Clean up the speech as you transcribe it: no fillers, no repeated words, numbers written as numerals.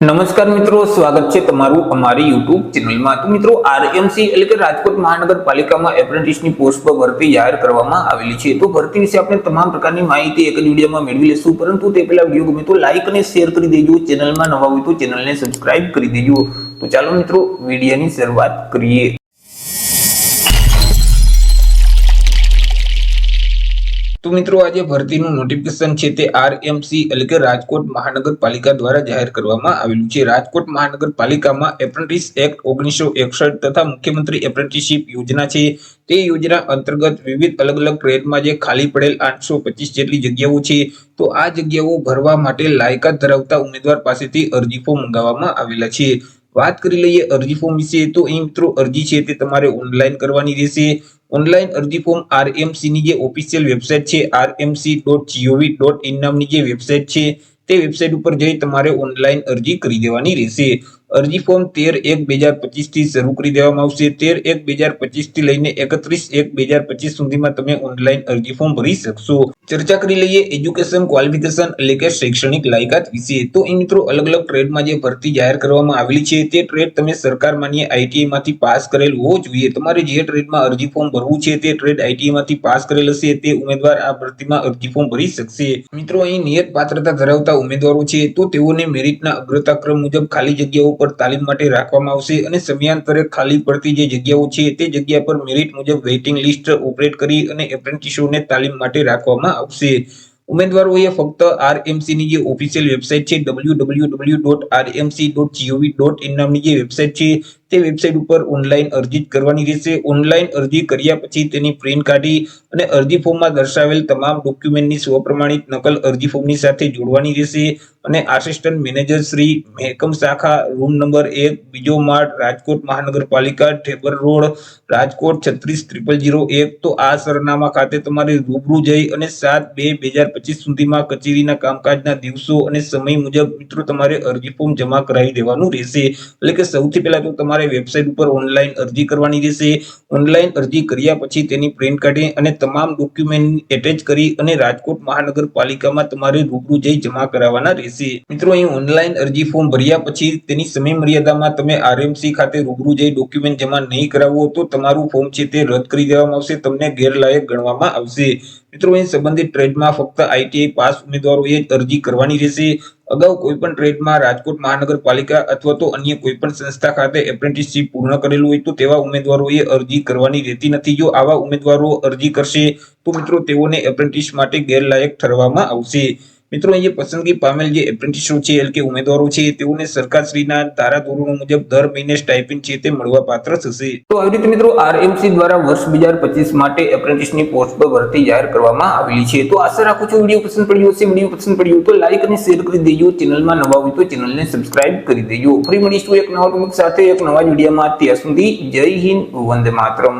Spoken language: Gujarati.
નમસ્કાર મિત્રો, સ્વાગત છે તમારું અમારી YouTube ચેનલમાં। તો મિત્રો, આરએમસી એટલે કે રાજકોટ મહાનગરપાલિકામાં એપ્રેન્ટિસની પોસ્ટ પર ભરતી જાહેર કરવામાં આવેલી છે। તો ભરતી વિશે આપણે તમામ પ્રકારની માહિતી એક જ વિડીયોમાં મેળવી લેશું, પરંતુ તે પહેલા વિડીયો ગમે તો લાઈક અને શેર કરી દેજો, ચેનલમાં નવા હોય તો ચેનલને સબસ્ક્રાઇબ કરી દેજો। તો ચાલો મિત્રો, વિડીયોની શરૂઆત કરીએ। તો મિત્રો, આજે ભરતીનું નોટિફિકેશન છે તે આરએમસી એટલે કે રાજકોટ મહાનગરપાલિકા દ્વારા જાહેર કરવામાં આવેલું છે। રાજકોટ મહાનગરપાલિકામાં એપ્રેન્ટિસ એક્ટ 1961 તથા મુખ્યમંત્રી એપ્રેન્ટિસશીપ યોજના છે તે યોજના અંતર્ગત વિવિધ અલગ અલગ ટ્રેડમાં જે ખાલી પડેલ 825 જેટલી જગ્યાઓ છે, તો આ જગ્યાઓ ભરવા માટે લાયકાત ધરાવતા ઉમેદવાર પાસેથી અરજી ફોર્મ મંગાવવામાં આવેલા છે। વાત કરી લઈએ અરજી ફોર્મ વિશે, તો અહીં મિત્રો અરજી છે તે તમારે ઓનલાઈન કરવાની રહેશે। ઓનલાઈન અરજી ફોર્મ આરએમસી ની જે ઓફિશિયલ વેબસાઇટ છે rmc.gov.in નામની જે વેબસાઇટ છે તે વેબસાઇટ ઉપર જઈ તમારે ઓનલાઈન અરજી કરી દેવાની રહેશે। અરજી ફોર્મ 13/1/2025 થી શરૂ કરી દેવામાં આવશે। 13/1/2025 થી લઈને 31/1/2025 સુધીમાં તમે ઓનલાઈન અરજી ફોર્મ ભરી શકશો। ચર્ચા કરી લઈએ એજ્યુકેશન ક્વોલિફિકેશન એટલે કે શૈક્ષણિક લાયકાત વિશે, તો અહીં મિત્રો અલગ અલગ ટ્રેડમાં જે ભરતી જાહેર કરવામાં આવેલી છે તે ટ્રેડ તમે સરકાર માન્ય આઈટીઆઈ માંથી પાસ કરેલ હોવો જોઈએ। તમારે જે ટ્રેડમાં અરજી ફોર્મ ભરવું છે તે ટ્રેડ આઈટીઆઈ માંથી પાસ કરેલ હશે તે ઉમેદવાર આ ભરતીમાં અરજી ફોર્મ ભરી શકશે। મિત્રો, અહીં નિયત પાત્રતા ધરાવતા ઉમેદવારો છે તો તેઓને મેરિટના અગ્રતા ક્રમ મુજબ ખાલી જગ્યાઓ પર તાલીમ માટે રાખવામાં આવશે અને સમયાંતરે ખાલી પડતી જે જગ્યાઓ છે તે જગ્યા પર મેરિટ મુજબ વેઇટિંગ લિસ્ટ ઓપરેટ કરી અને એપ્રેન્ટિસોને તાલીમ માટે રાખવામાં આવશે। ઉમેદવારોએ ફક્ત આરએમસી ની જે ઓફિશિયલ વેબસાઇટ છે www.rmc.gov.in નામની જે વેબસાઇટ છે તે વેબસાઇટ ઉપર ઓનલાઈન અરજી કરવાની રહેશે। ઓનલાઈન અરજી કર્યા પછી તેની પ્રિન્ટ કાઢી અને અરજી ફોર્મમાં દર્શાવેલ તમામ ડોક્યુમેન્ટની સ્વપ્રમાણિત નકલ અરજી ફોર્મની સાથે જોડવાની રહેશે અને આસિસ્ટન્ટ મેનેજર શ્રી, મહેકમ શાખા, રૂમ નંબર 1, બીજો માળ, રાજકોટ મહાનગરપાલિકા, ઢેબર રોડ, રાજકોટ 360001, તો આ સરનામા ખાતે તમારે રૂબરૂ જઈ અને 7/2/2025 સુધીમાં કચેરીના કામકાજના દિવસો અને સમય મુજબ મિત્રો તમારે અરજી ફોર્મ જમા કરાવી દેવાનું રહેશે। એટલે કે સૌથી પહેલા તો તમારે વેબસાઇટ ઉપર ઓનલાઈન અરજી કરવાની રહેશે। ઓનલાઈન અરજી કર્યા પછી તેની પ્રિન્ટ કાઢી અને તમામ ડોક્યુમેન્ટ એટેચ કરી અને રાજકોટ મહાનગરપાલિકામાં તમારે રૂબરૂ જઈ જમા કરાવવાના રહેશે। મિત્રો, અહીં ઓનલાઈન અરજી ફોર્મ ભર્યા પછી તેની સમય મર્યાદામાં તમે આરએમસી ખાતે રૂબરૂ જઈ ડોક્યુમેન્ટ જમા નહીં કરાવો તો તમારું ફોર્મ છે તે રદ કરી દેવામાં આવશે, તમને ગેરલાયક ગણવામાં આવશે। મિત્રો, અહીં સંબંધિત ટ્રેડમાં ફક્ત આઈટીઆઈ પાસ ઉમેદવારોએ જ અરજી કરવાની રહેશે। અગાઉ કોઈપણ ટ્રેડમાં રાજકોટ મહાનગરપાલિકા અથવા તો અન્ય કોઈપણ સંસ્થા ખાતે એપ્રેન્ટિસશીપ પૂર્ણ કરેલું હોય તો તેવા ઉમેદવારોએ અરજી કરવાની રહેતી નથી। જો આવા ઉમેદવારો અરજી કરશે તો મિત્રો તેઓને એપ્રેન્ટિસ માટે ગેરલાયક ઠરવામાં આવશે। મિત્રો, અહીં પસંદગી પામેલ જે એપ્રેન્ટિસો છે એટલે કે ઉમેદવારો છે તેઓને સરકારશ્રીના ધારાધોરણો મુજબ દર મહિને સ્ટાઇપેન્ડ છે તે મળવાપાત્ર થશે। તો આવી રીતે મિત્રો આરએમસી દ્વારા વર્ષ 2025 માટે એપ્રેન્ટિસની પોસ્ટ પર ભરતી જાહેર કરવામાં આવેલી છે। તો આશા રાખું છું વિડીયો પસંદ પડ્યો હશે। વિડીયો પસંદ પડ્યો તો લાઈક અને શેર કરી દેજો, ચેનલમાં નવા હોય તો ચેનલને સબસ્ક્રાઇબ કરી દેજો। ફરી મળીશું એક નવા ટોપિક સાથે એક નવા વિડીયોમાં। ત્યાં સુધી જય હિન્દ, વંદે માતરમ।